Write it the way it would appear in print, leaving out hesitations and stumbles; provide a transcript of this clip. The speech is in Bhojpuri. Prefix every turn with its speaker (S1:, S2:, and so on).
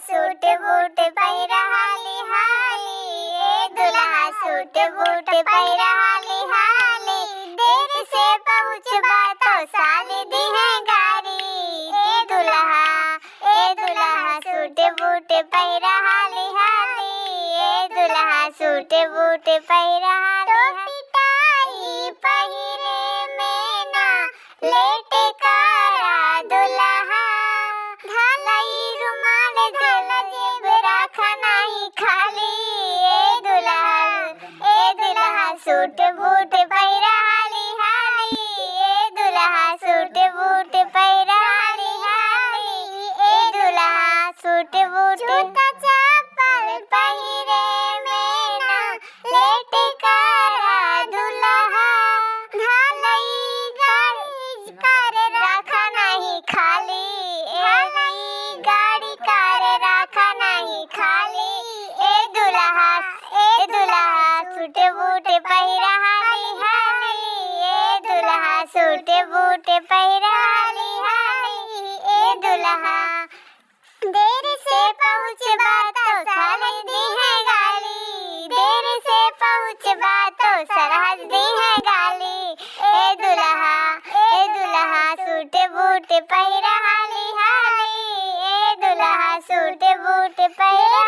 S1: सूट बूट पहिरा हाली हाली, ए दुल्हा सूट बूट पहिरा हाली हाली। देर से पहुँचबा तो साल दी है गारी, ए दुल्हा सूट बूट पहिरा हाली हाली, ए दुल्हा सूट बूट पहिरा हाली हाली। पिटाई पहिरे में ना लेट करा दुल्हा, ढालाई रुमाल जेब राखा नहीं खाली, ए दुल्हा सूट बूट पहिरा हाली हाली, ए दुल्हा सूट बूट पहिरा हाली हाली, ए दुल्हा सूट बूट। जूता चप्पल पहिरे में ना लेट करा दुल्हा, ढालाई गाड़ी कार राखा नहीं खाली, गाड़ी कार राखा नहीं खाली, ए दुल्हा सूट बूट पहिरा हाली हाली, ए दुल्हा सूट बूट पहिरा हाली हाली, ए दुल्हा। देर से पहुँचबा तो साल दी है गाली, देर से पहुँचबा तो सरहद दी है गाली, ए दुल्हा सूट बूट पहिरा हाली हाली, ए दुल्हा सूट बूट पहिरा।